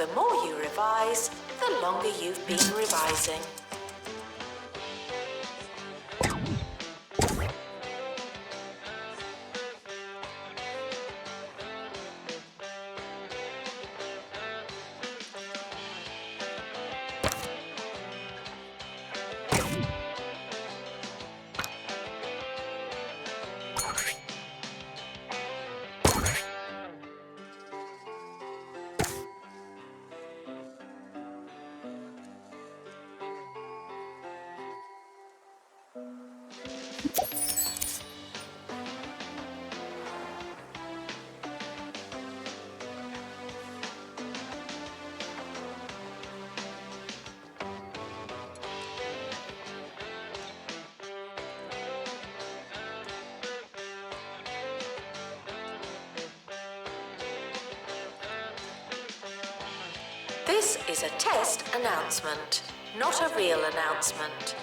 The more you revise, the longer you've been revising. This is a test announcement, not a real announcement.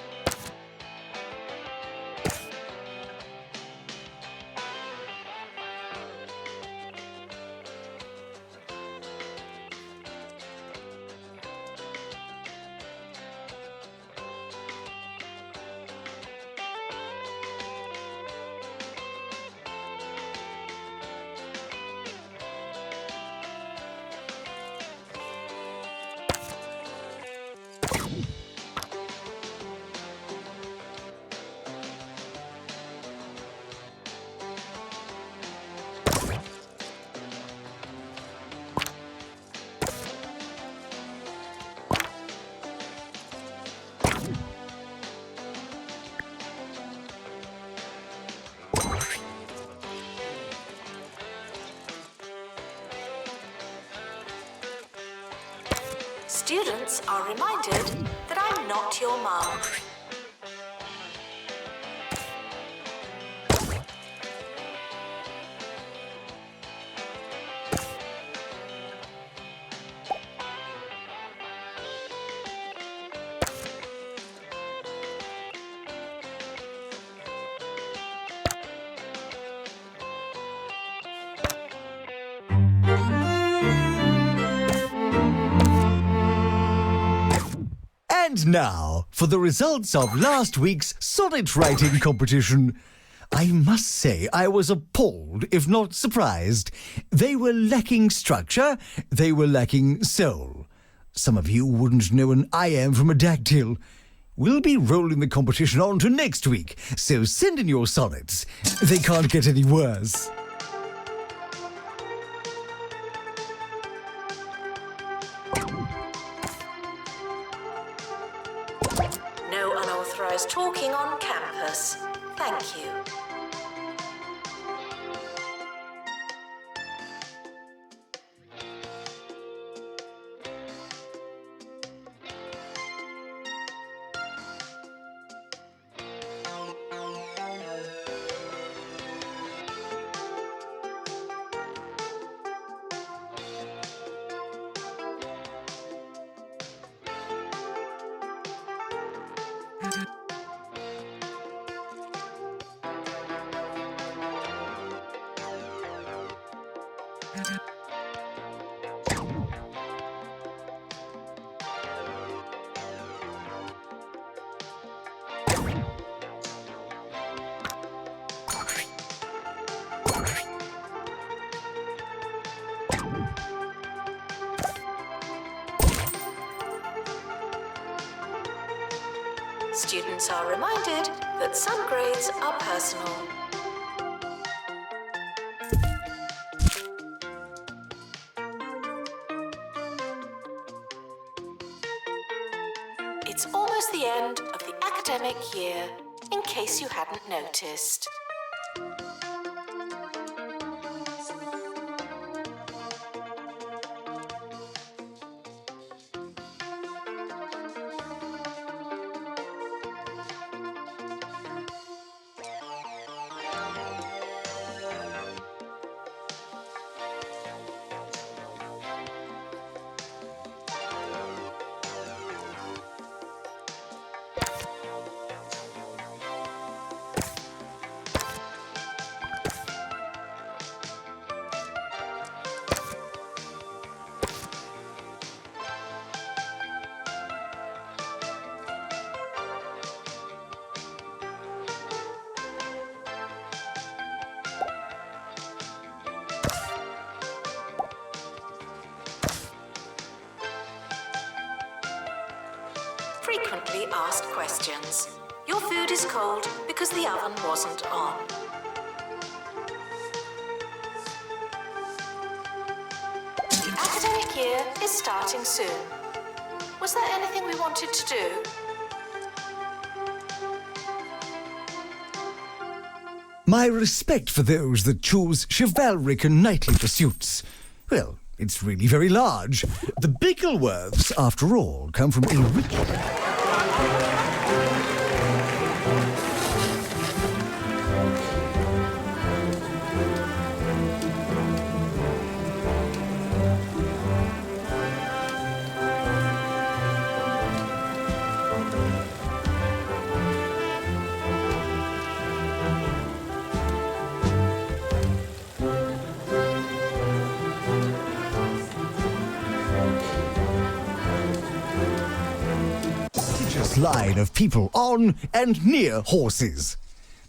Students are reminded that I'm not your mum. And now, for the results of last week's sonnet writing competition. I must say I was appalled, if not surprised. They were lacking structure, they were lacking soul. Some of you wouldn't know an iamb from a dactyl. We'll be rolling the competition on to next week, so send in your sonnets. They can't get any worse. No unauthorized talking on campus. Thank you. Students are reminded that some grades are personal. It's almost the end of the academic year, in case you hadn't noticed. frequently asked questions. Your food is cold because the oven wasn't on. The academic year is starting soon. Was there anything we wanted to do? My respect for those that choose chivalric and knightly pursuits. Well, it's really very large. The Bigglesworths, after all, come from a rich... line of people on and near horses.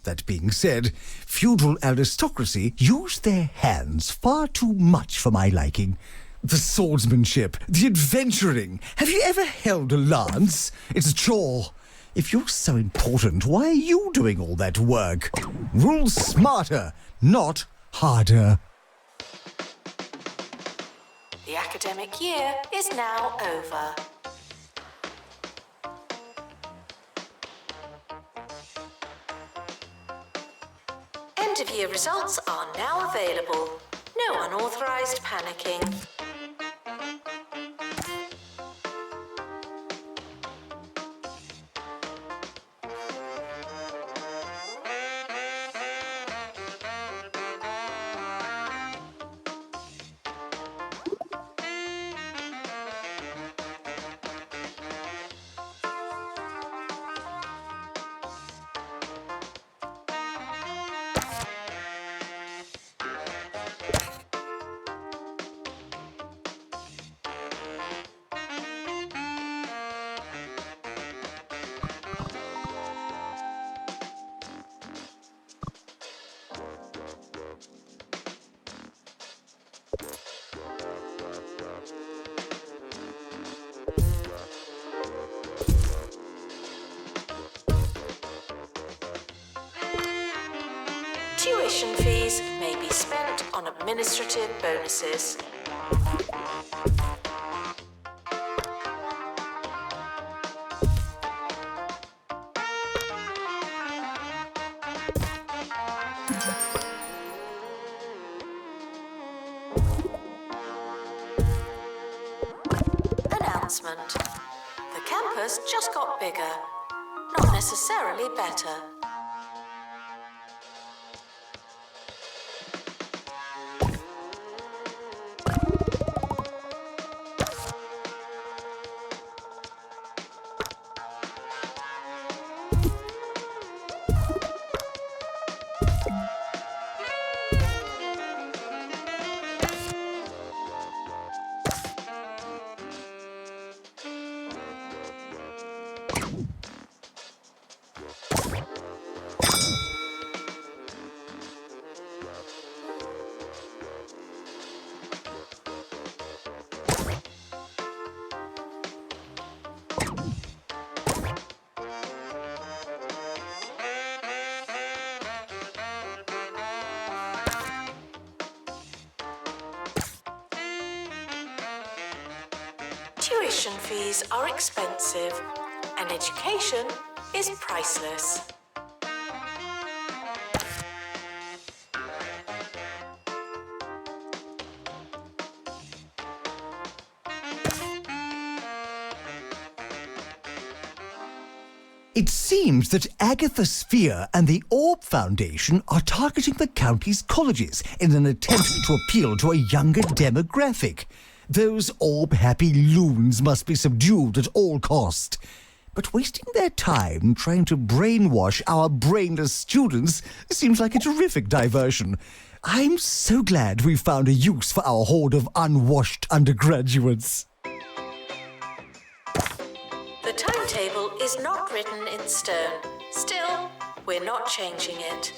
That being said, feudal aristocracy used their hands far too much for my liking. The swordsmanship, the adventuring. Have you ever held a lance? It's a chore. If you're so important, why are you doing all that work? Rule smarter, not harder. The academic year is now over. End-of-year results are now available. No unauthorized panicking. Tuition fees may be spent on administrative bonuses. Announcement. The campus just got bigger, not necessarily better. Tuition fees are expensive, and education is priceless. It seems that Agatha Sphere and the Orb Foundation are targeting the county's colleges in an attempt to appeal to a younger demographic. Those orb-happy loons must be subdued at all cost. But wasting their time trying to brainwash our brainless students seems like a terrific diversion. I'm so glad we found a use for our horde of unwashed undergraduates. The timetable is not written in stone. Still, we're not changing it.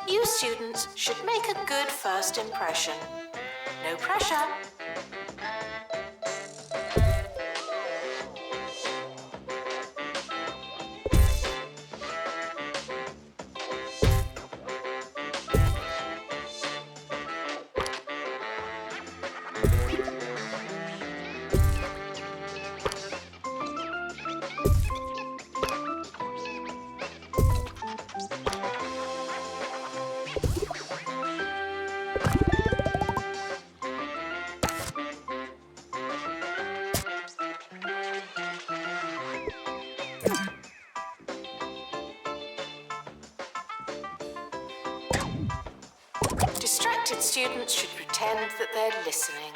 You students should make a good first impression. No pressure. Distracted students should pretend that they're listening.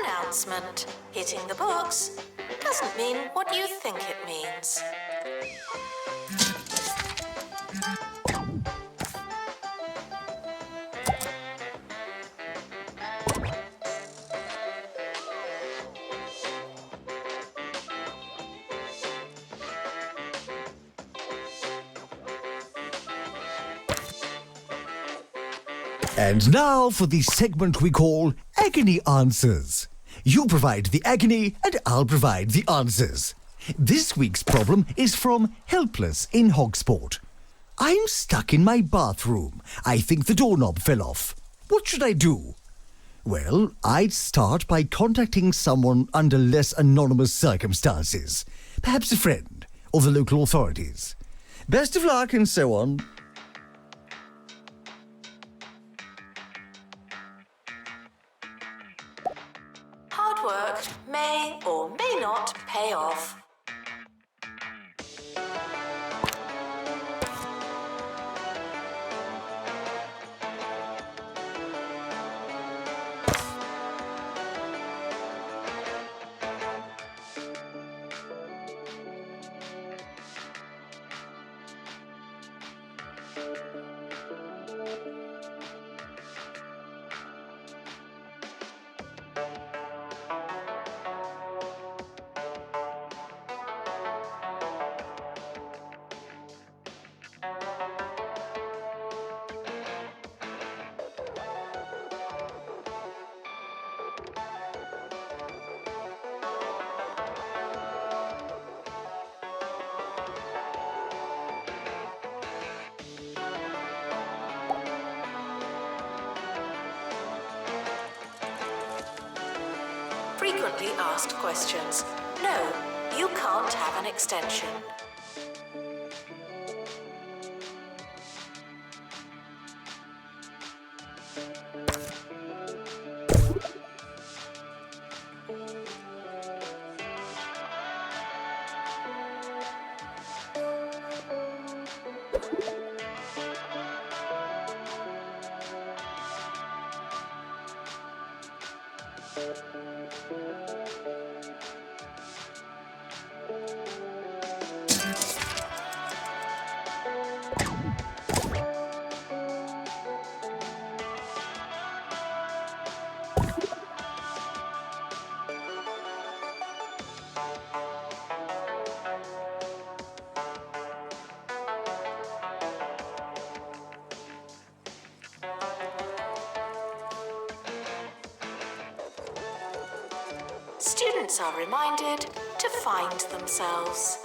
Announcement. Hitting the box doesn't mean what you think it means. And now for the segment we call Agony Answers. You provide the agony and I'll provide the answers. This week's problem is from Helpless in Hogsport. I'm stuck in my bathroom. I think the doorknob fell off. What should I do? Well, I'd start by contacting someone under less anonymous circumstances. Perhaps a friend or the local authorities. Best of luck and so on. Hard work may or may not pay off. Frequently asked questions. No, you can't have an extension. Students are reminded to find themselves.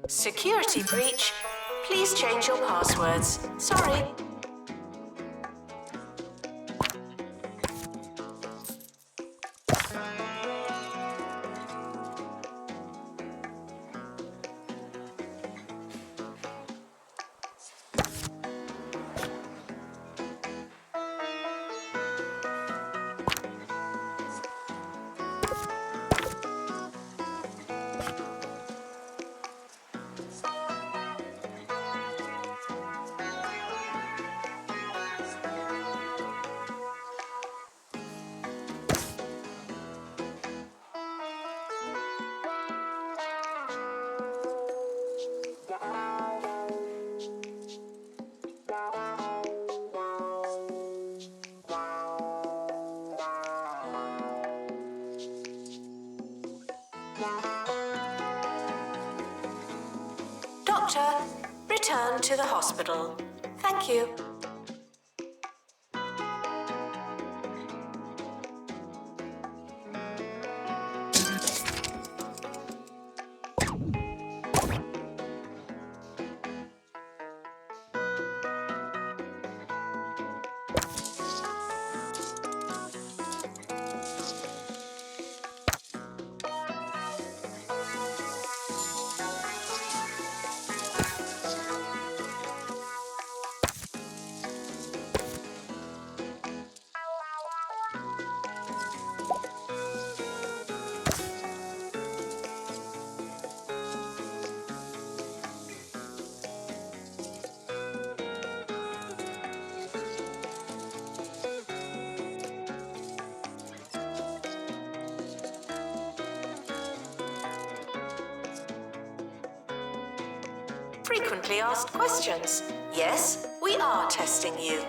Security breach. Please change your passwords. Sorry. Doctor, return to the hospital. Thank you. Frequently asked questions. Yes, we are testing you.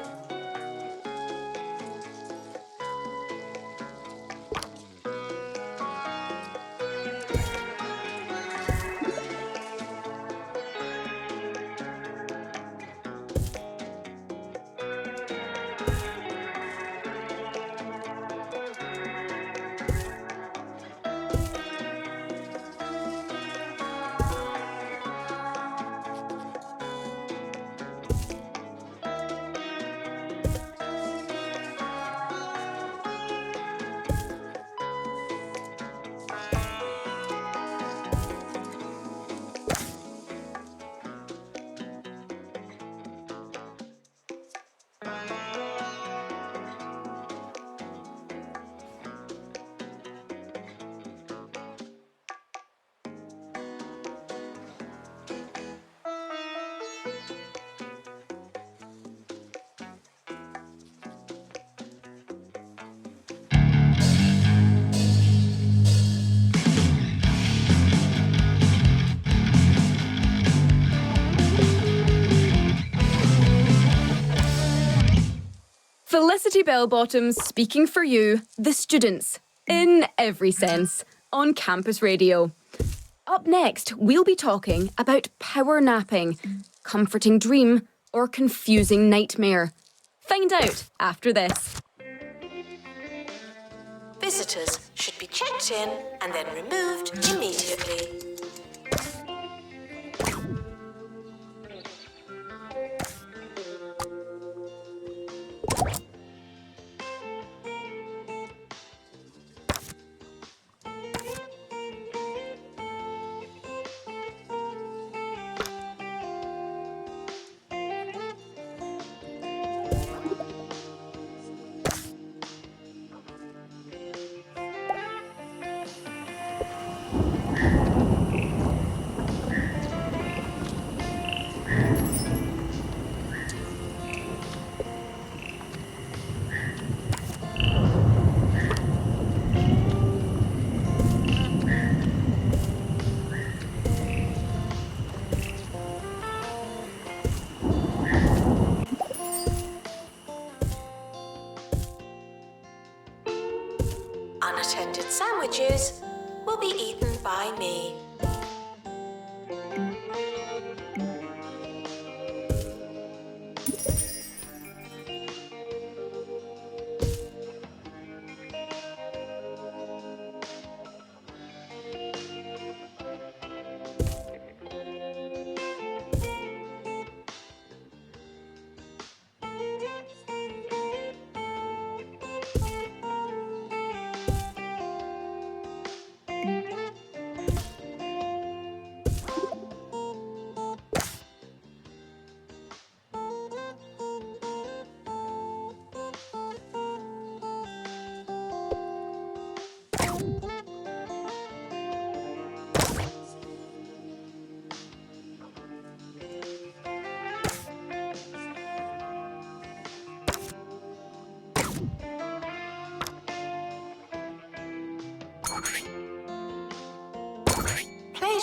Felicity Bellbottom speaking for you, the students, in every sense, on campus radio. Up next, we'll be talking about power napping, comforting dream, or confusing nightmare. Find out after this. Visitors should be checked in and then removed immediately. Unattended sandwiches will be eaten by me.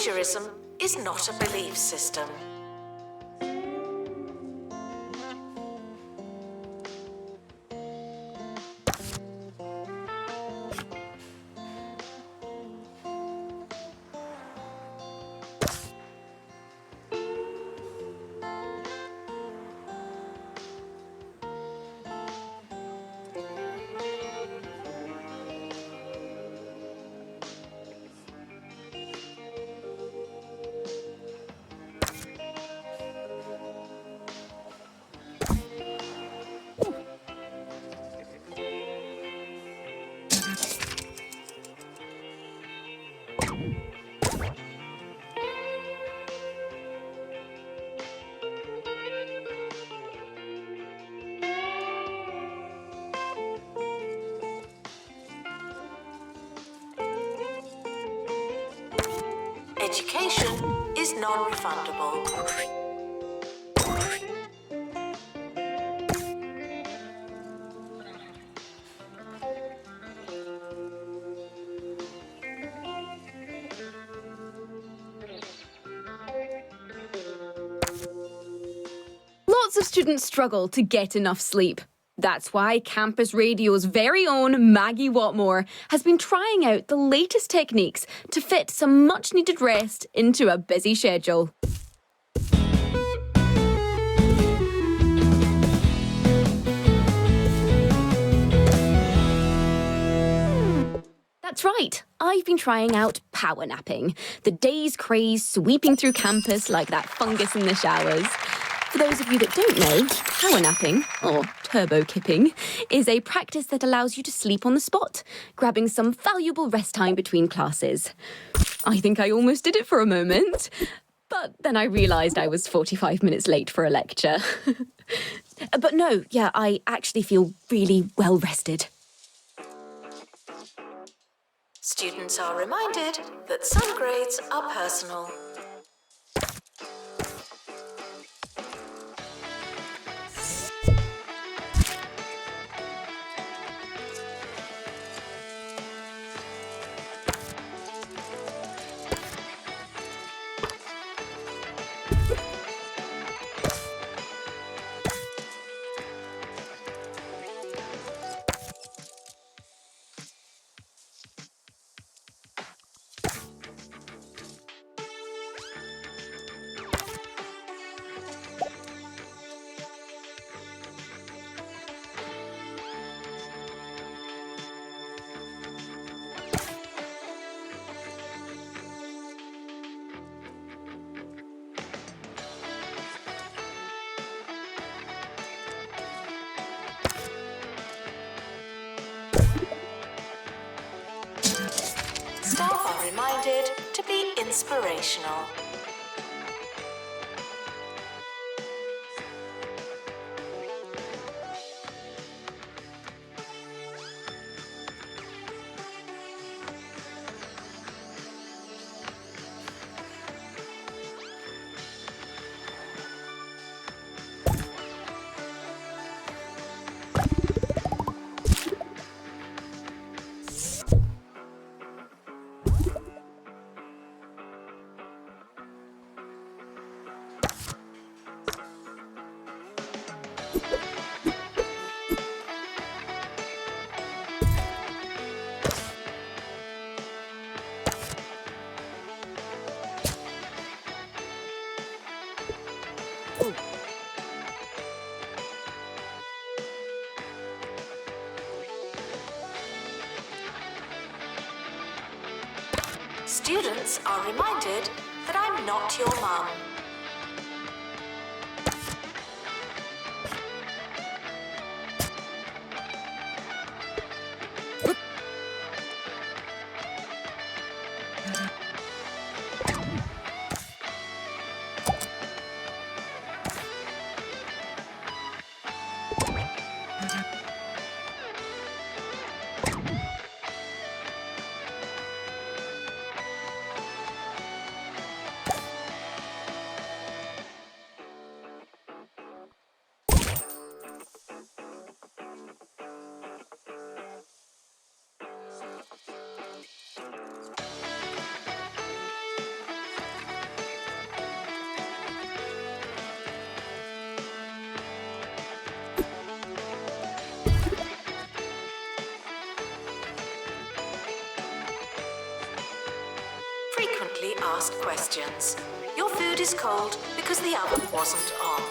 plagiarism is not a belief system. Education is non-refundable. Lots of students struggle to get enough sleep. That's why Campus Radio's very own Maggie Watmore has been trying out the latest techniques to fit some much-needed rest into a busy schedule. That's right, I've been trying out power napping, the day's craze sweeping through campus like that fungus in the showers. For those of you that don't know, power napping, or turbo kipping, is a practice that allows you to sleep on the spot, grabbing some valuable rest time between classes. I think I almost did it for a moment, but then I realised I was 45 minutes late for a lecture. But no, yeah, I actually feel really well rested. Students are reminded that some grades are personal. Staff are reminded to be inspirational. Students are reminded that I'm not your mum. rudely asked questions. Your food is cold because the oven wasn't on.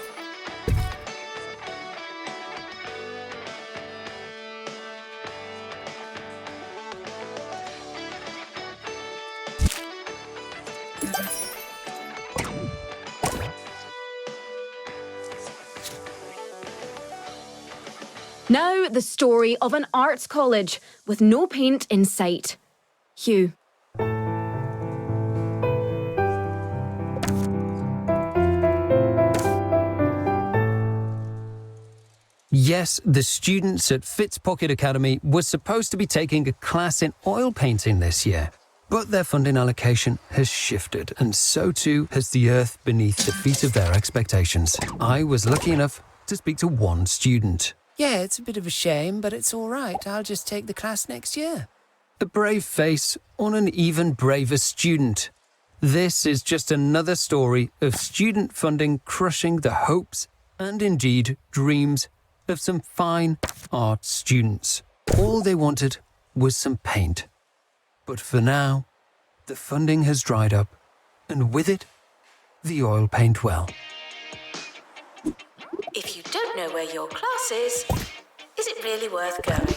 Now, the story of an arts college with no paint in sight. Hugh. Yes, the students at Fitzpocket Academy were supposed to be taking a class in oil painting this year, but their funding allocation has shifted, and so too has the earth beneath the feet of their expectations. I was lucky enough to speak to one student. Yeah, it's a bit of a shame, but it's all right. I'll just take the class next year. A brave face on an even braver student. This is just another story of student funding crushing the hopes and indeed dreams of some fine art students. All they wanted was some paint. But for now, the funding has dried up, and with it, the oil paint well. If you don't know where your class is it really worth going?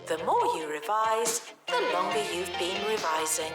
The more you revise, the longer you've been revising.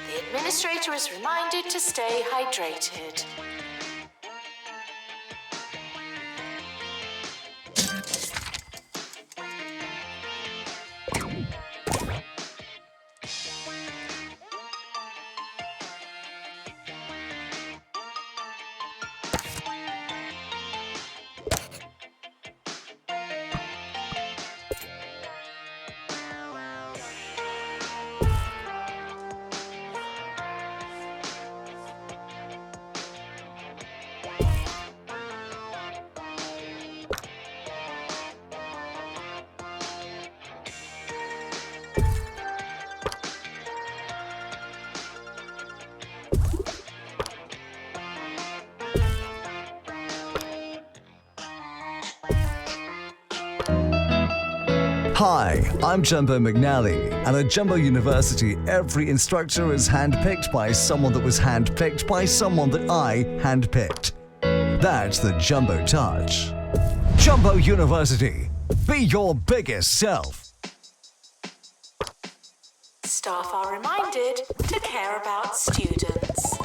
The administrator is reminded to stay hydrated. Hi, I'm Jumbo McNally, and at Jumbo University, every instructor is handpicked by someone that was handpicked by someone that I handpicked. That's the Jumbo Touch. Jumbo University, be your biggest self. Staff are reminded to care about students.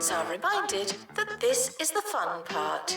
students are reminded that this is the fun part.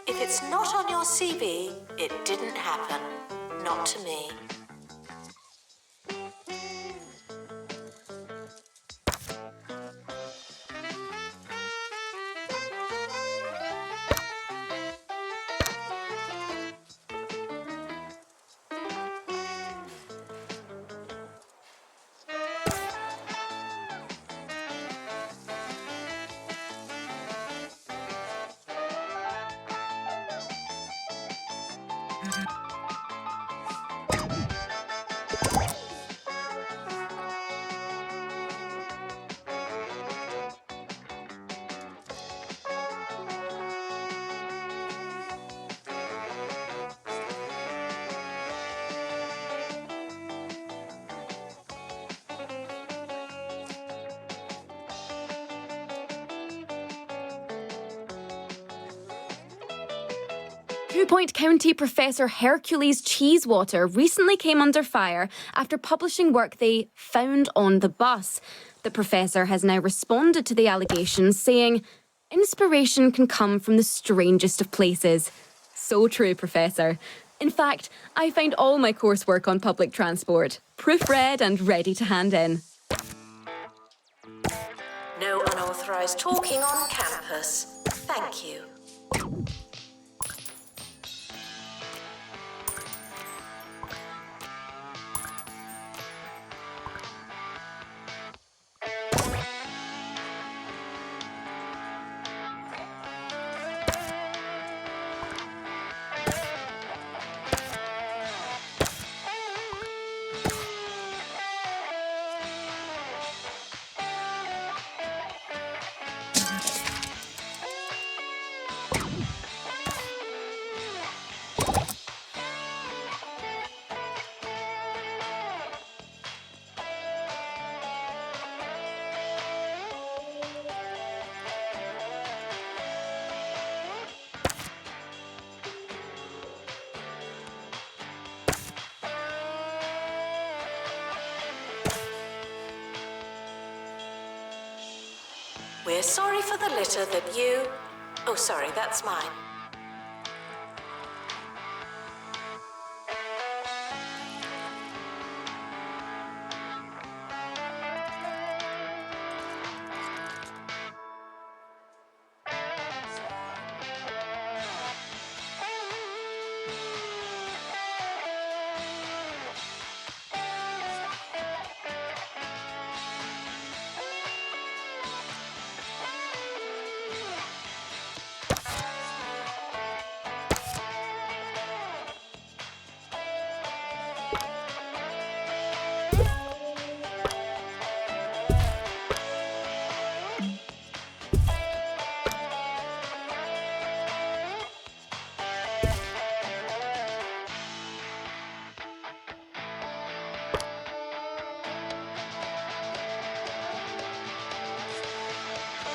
If it's not on your CV, it didn't happen. Not to me. Two-Point County Professor Hercules Cheesewater recently came under fire after publishing work they found on the bus. The professor has now responded to the allegations, saying, "Inspiration can come from the strangest of places." So true, Professor. In fact, I find all my coursework on public transport, proofread and ready to hand in. No unauthorised talking on campus. Thank you. We're sorry for the litter that you... Oh, sorry, that's mine.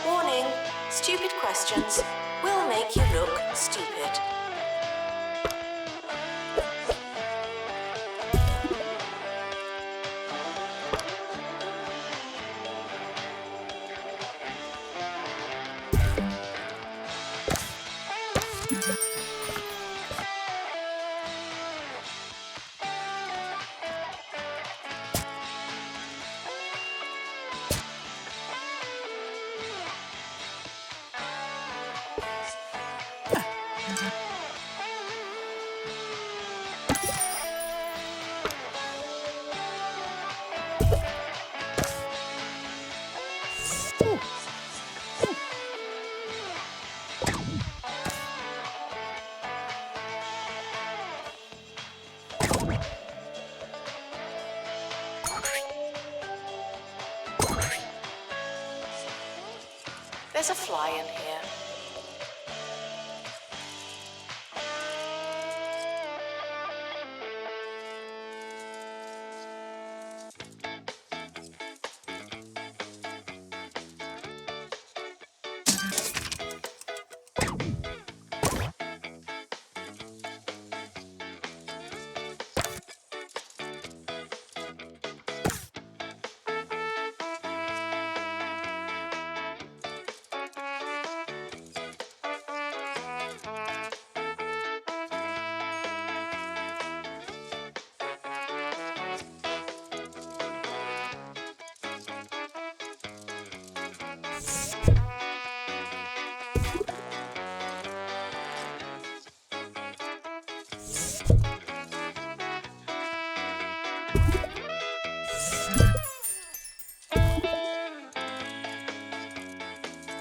Warning, stupid questions will make you look stupid. there's a fly in here.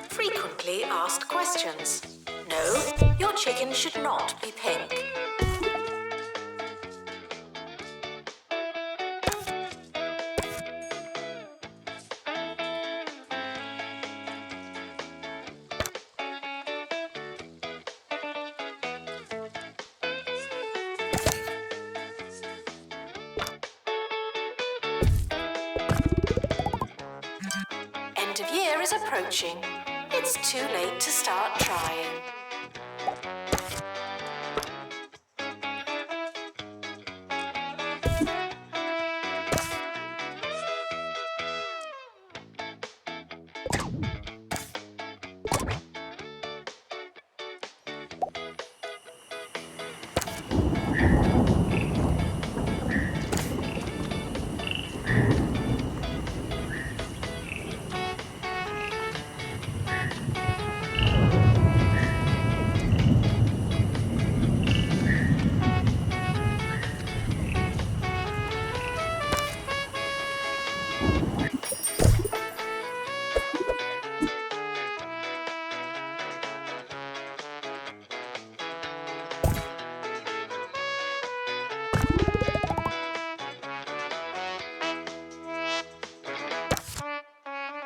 Frequently asked questions. No, your chicken should not be pink. End of year is approaching. It's too late to start trying.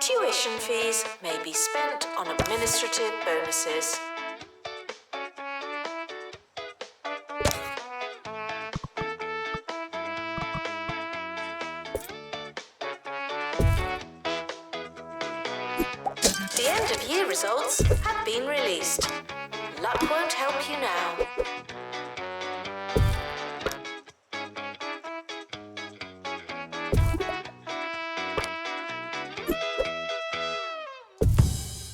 Tuition fees may be spent on administrative bonuses. The end of year results have been released. Luck won't help you now.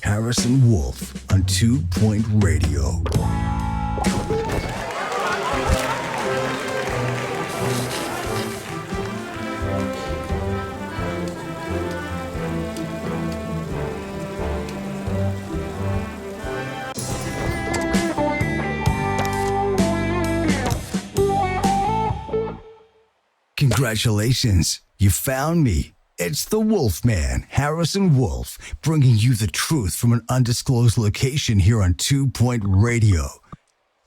Harrison Wolf on 2 Point Radio. Congratulations, you found me. It's the Wolfman, Harrison Wolf, bringing you the truth from an undisclosed location here on 2 Point Radio.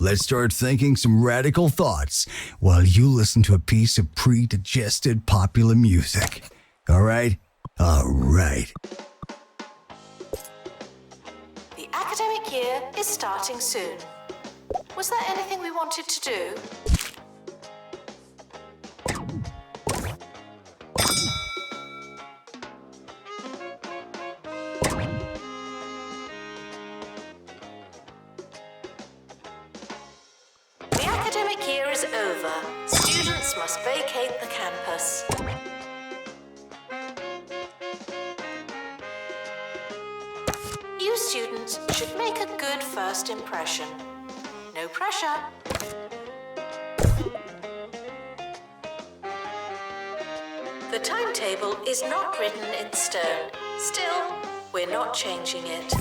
Let's start thinking some radical thoughts while you listen to a piece of pre-digested popular music. All right? All right. The academic year is starting soon. Was there anything we wanted to do? The academic year is over. Students must vacate the campus. You students should make a good first impression. No pressure. The timetable is not written in stone. Still, we're not changing it.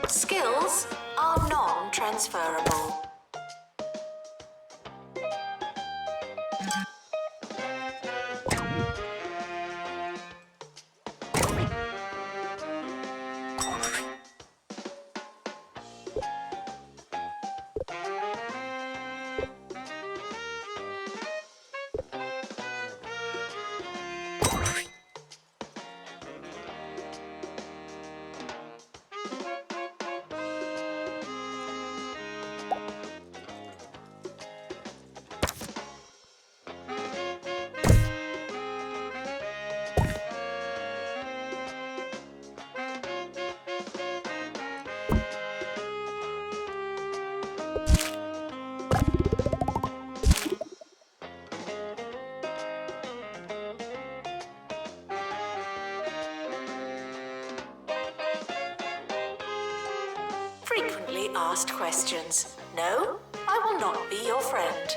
Skills are non-transferable. Frequently asked questions. No, I will not be your friend.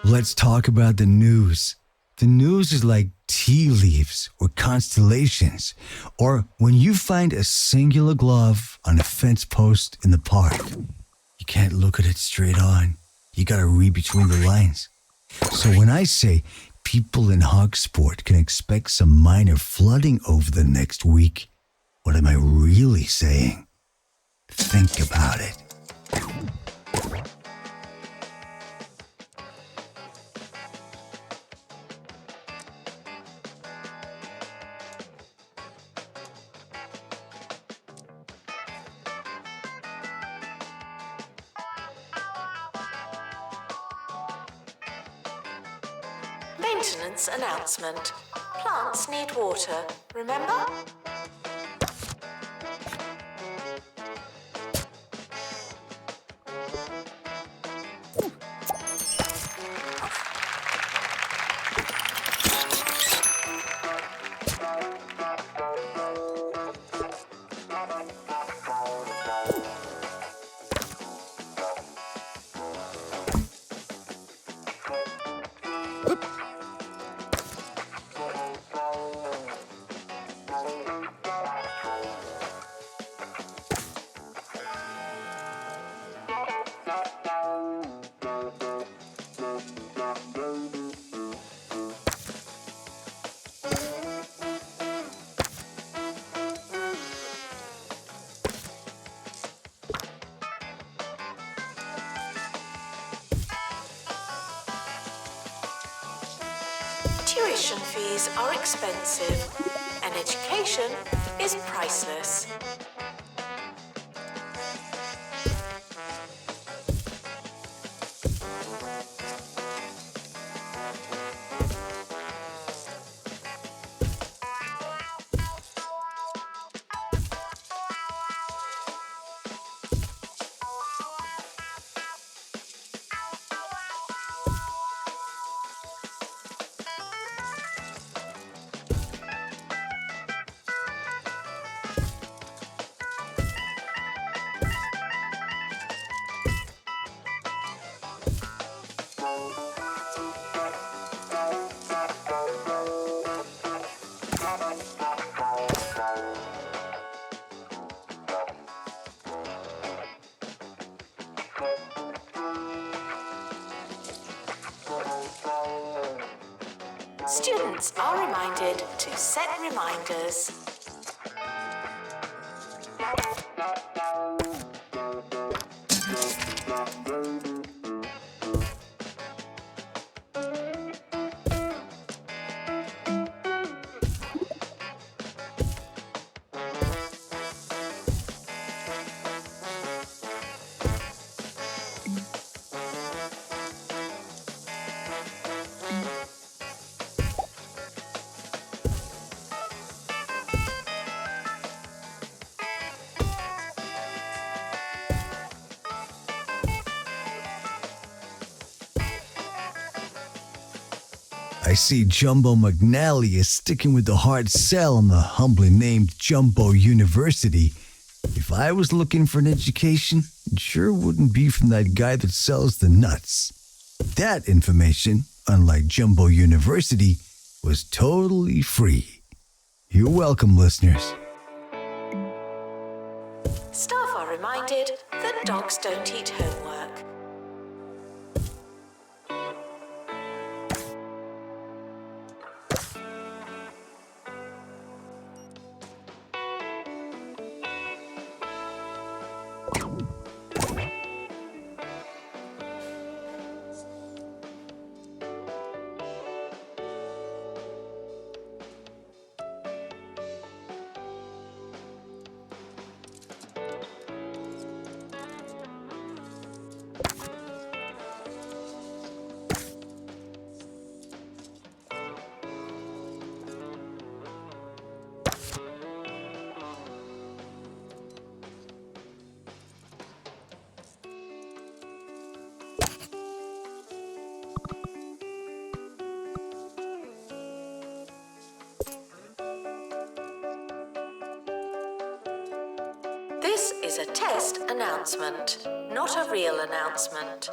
Let's talk about the news. The news is like tea leaves or constellations, or when you find a singular glove on a fence post in the park. You can't look at it straight on. You gotta read between the lines. So when I say people in hog sport can expect some minor flooding over the next week, what am I really saying? Think about it. Maintenance announcement. Plants need water, remember? Tuition fees are expensive, and education is priceless. Students are reminded to set reminders. I see Jumbo McNally is sticking with the hard sell on the humbly named Jumbo University. If I was looking for an education, it sure wouldn't be from that guy that sells the nuts. That information unlike Jumbo University, was totally free. You're welcome, listeners. Staff are reminded that dogs don't eat homework. This is a test announcement, not a real announcement.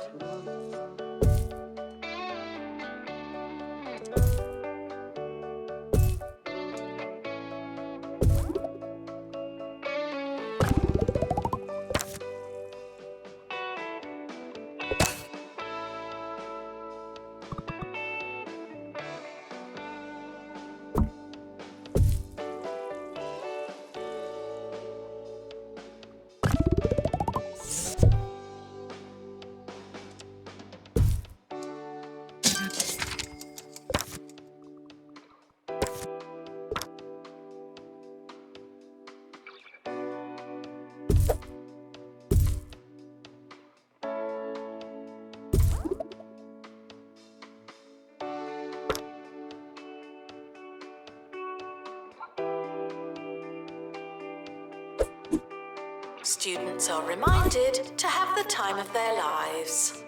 Students are reminded to have the time of their lives.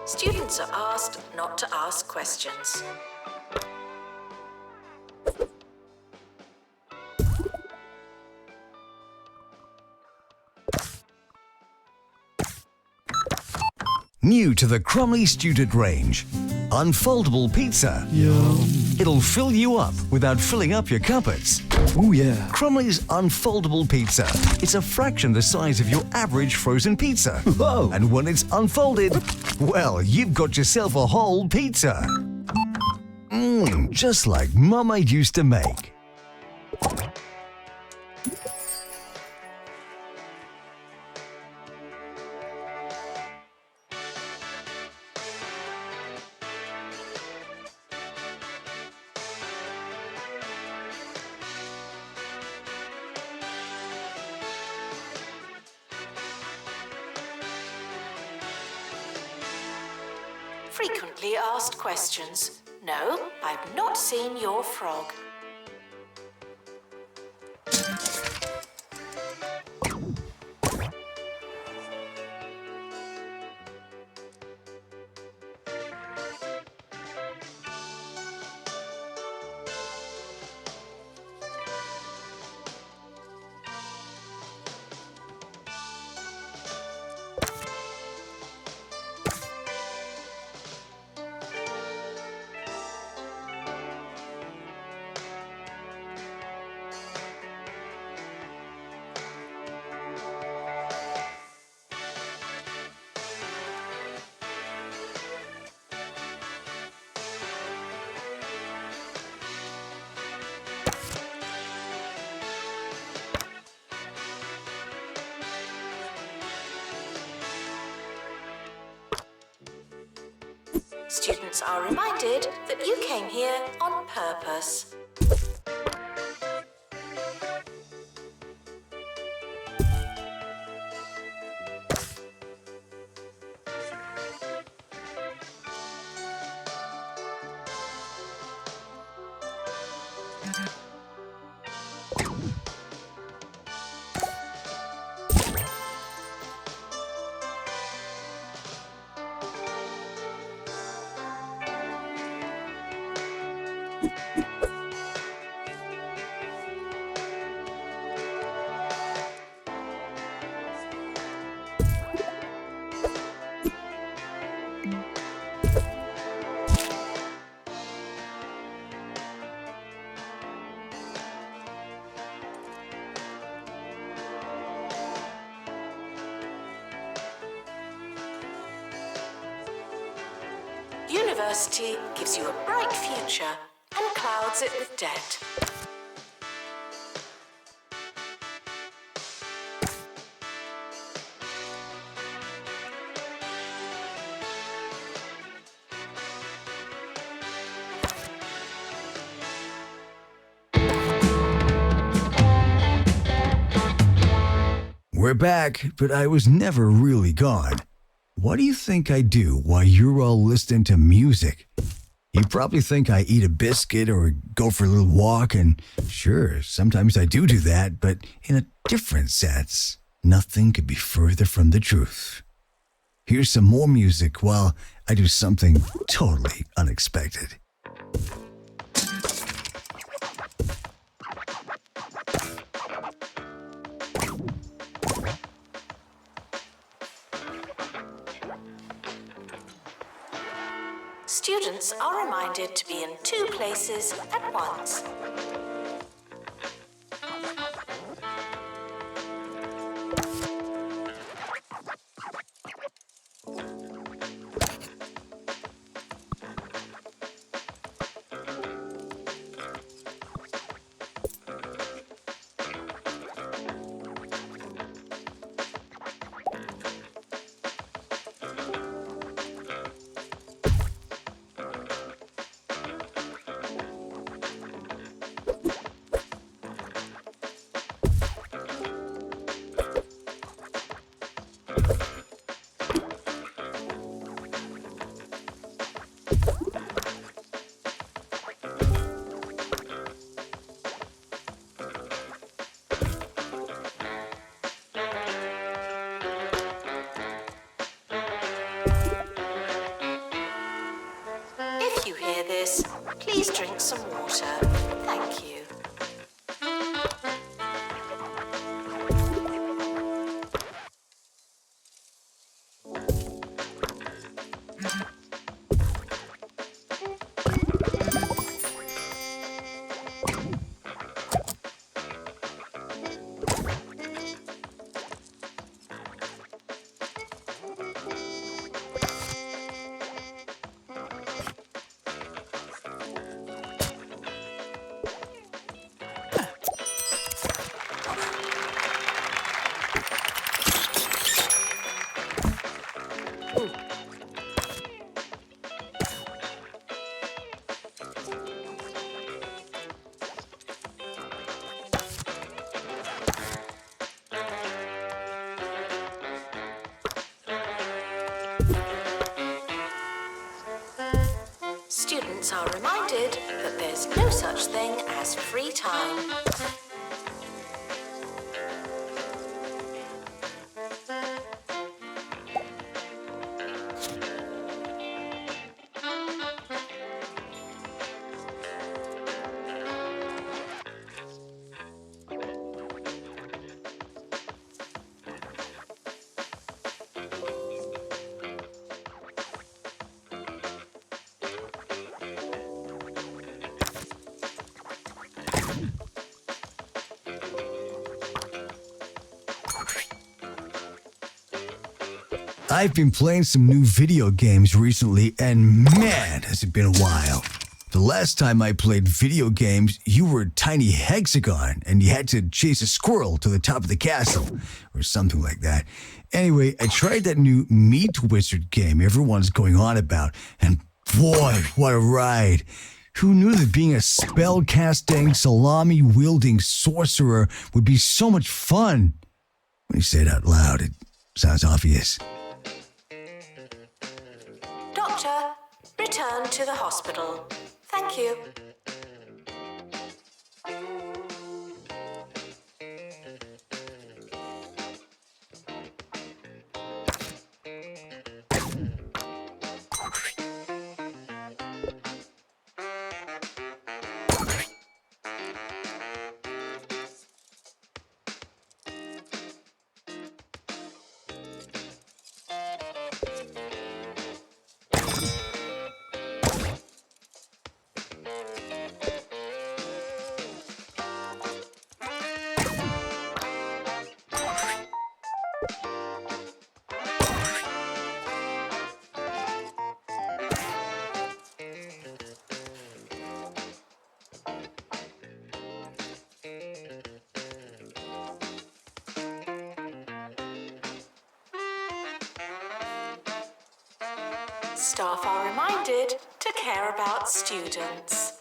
Students are asked not to ask questions. New to the Crumley student range, unfoldable pizza. Yum. It'll fill you up without filling up your cupboards. Oh yeah. Crumley's unfoldable pizza. It's a fraction the size of your average frozen pizza. Whoa. And when it's unfolded, well, you've got yourself a whole pizza. Just like Mama used to make. Frequently asked questions. No, I've not seen your frog. Students are reminded that you came here on purpose. University gives you a bright future and clouds it with debt. We're back, but I was never really gone. What do you think I do while you're all listening to music? You probably think I eat a biscuit or go for a little walk, and sure, sometimes I do that, but in a different sense. Nothing could be further from the truth. Here's some more music while I do something totally unexpected. Students are reminded to be in two places at once. If you hear this, please drink some water. Thank you. Students are reminded that there's no such thing as free time. I've been playing some new video games recently, and man, has it been a while. The last time I played video games, you were a tiny hexagon, and you had to chase a squirrel to the top of the castle, or something like that. Anyway, I tried that new Meat Wizard game everyone's going on about, and Boy, what a ride. Who knew that being a spell-casting, salami-wielding sorcerer would be so much fun? When you say it out loud, it sounds obvious. Doctor, return to the hospital. Thank you. Staff are reminded to care about students.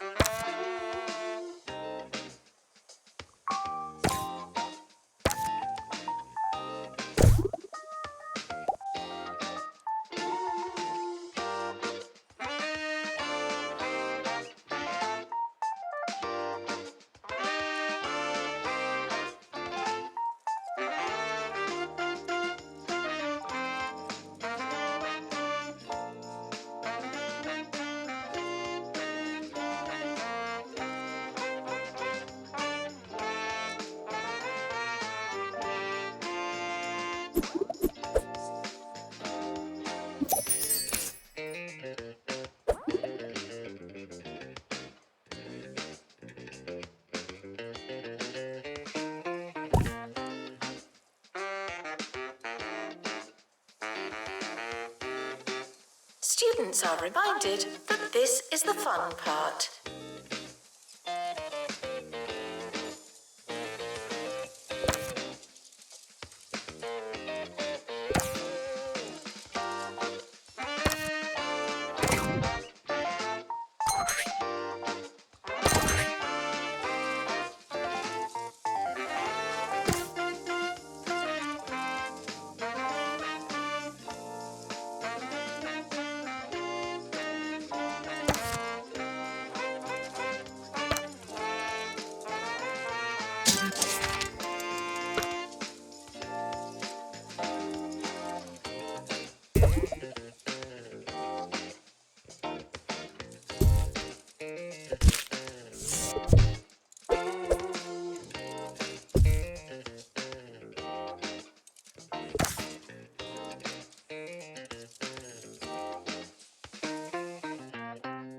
Students are reminded that this is the fun part.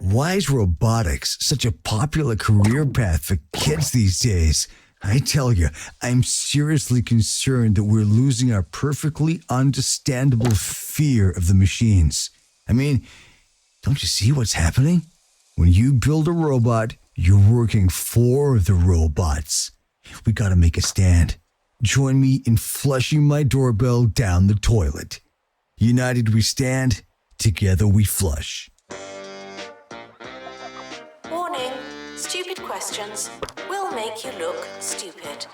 Why is robotics such a popular career path for kids these days? I tell you, I'm seriously concerned that we're losing our perfectly understandable fear of the machines. I mean, don't you see what's happening? When you build a robot, you're working for the robots. We gotta make a stand. Join me in flushing my doorbell down the toilet. United we stand, together we flush. Warning, stupid questions will make you look stupid.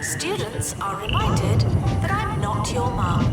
Students are reminded that I'm not your mum.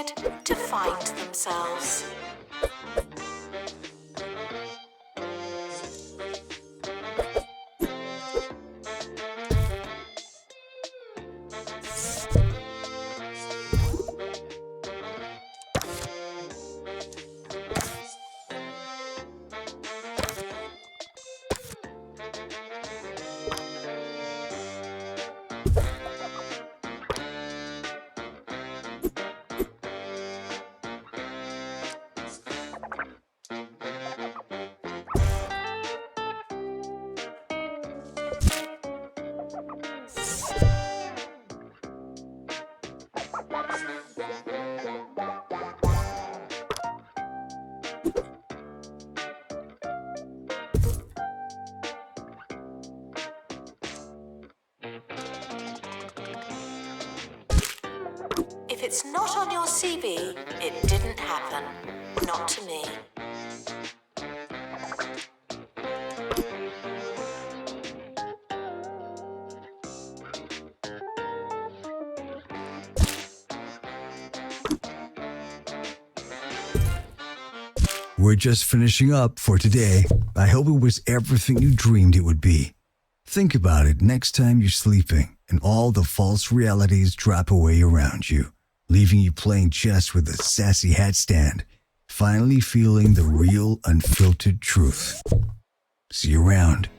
needed to find themselves. If it's not on your CV, it didn't happen. Not to me. We're just finishing up for today. I hope it was everything you dreamed it would be. Think about it next time you're sleeping and all the false realities drop away around you, leaving you playing chess with a sassy hat stand, finally feeling the real unfiltered truth. See you around.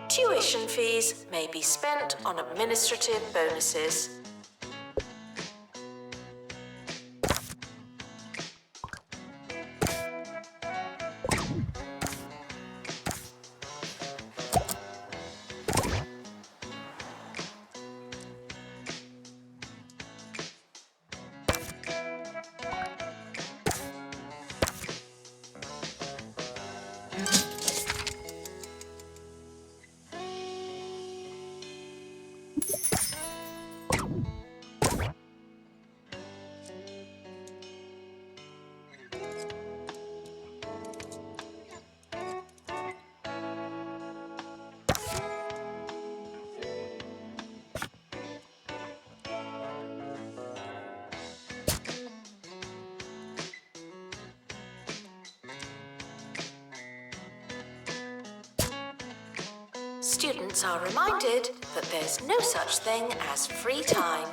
Tuition fees may be spent on administrative bonuses. Students are reminded that there's no such thing as free time.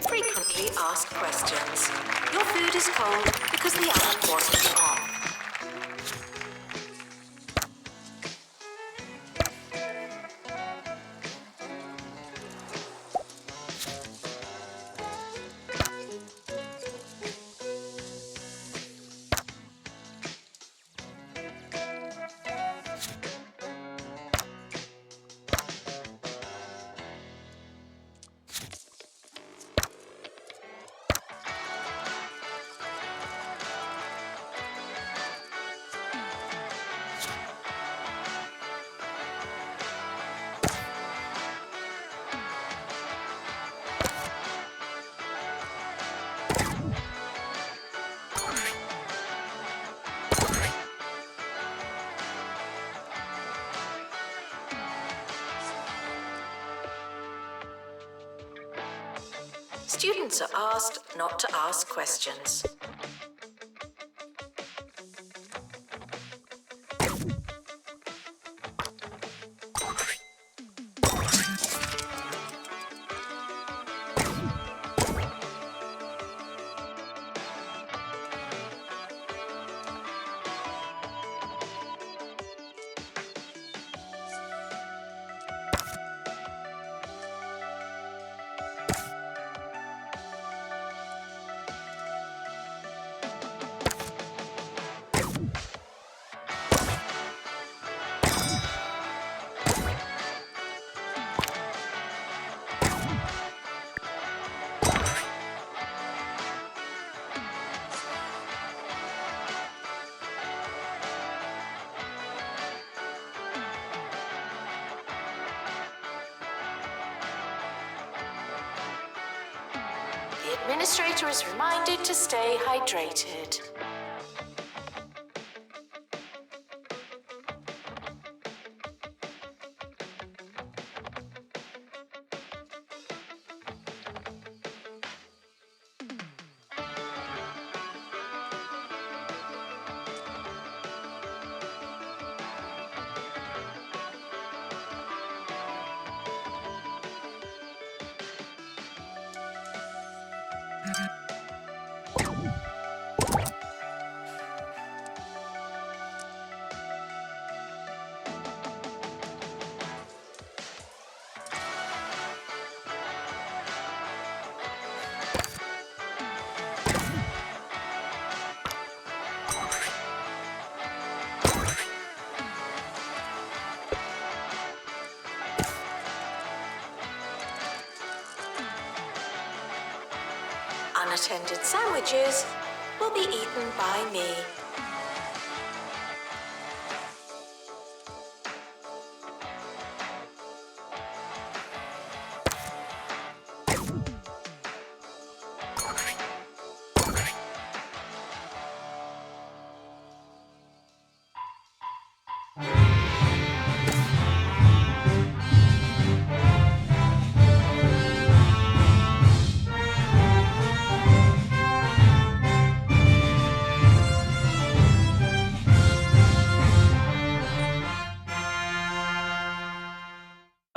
Frequently asked questions. Your food is cold because the oven wasn't on. Students are asked not to ask questions. The administrator is reminded to stay hydrated. Unattended sandwiches will be eaten by me.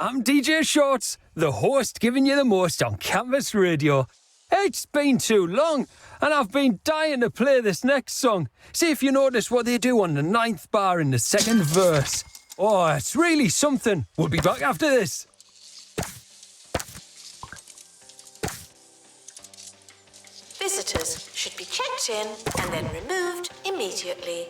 I'm DJ Shorts, the host giving you the most on campus radio. It's been too long, and I've been dying to play this next song. See if you notice what they do on the 9th bar in the 2nd verse. Oh, it's really something. We'll be back after this. Visitors should be checked in and then removed immediately.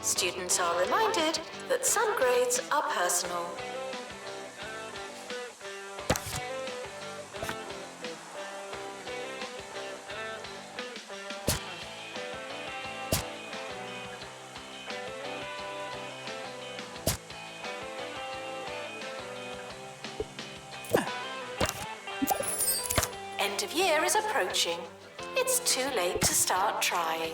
Students are reminded that some grades are personal. End of year is approaching. It's too late to start trying.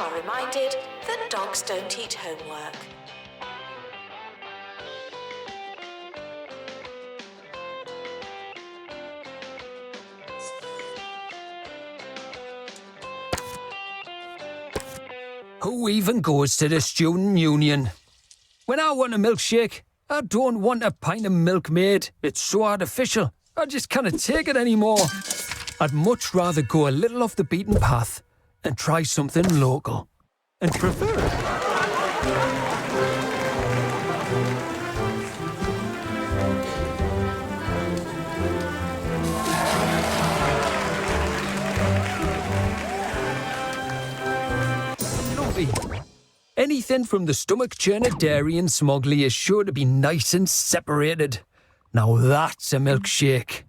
are reminded that dogs don't eat homework. Who even goes to the student union? When I want a milkshake, I don't want a pint of Milkmaid. It's so artificial. I just can't take it anymore. I'd much rather go a little off the beaten path and try something local. And prefer anything from the stomach churner dairy and smuggly is sure to be nice and separated. Now that's a milkshake.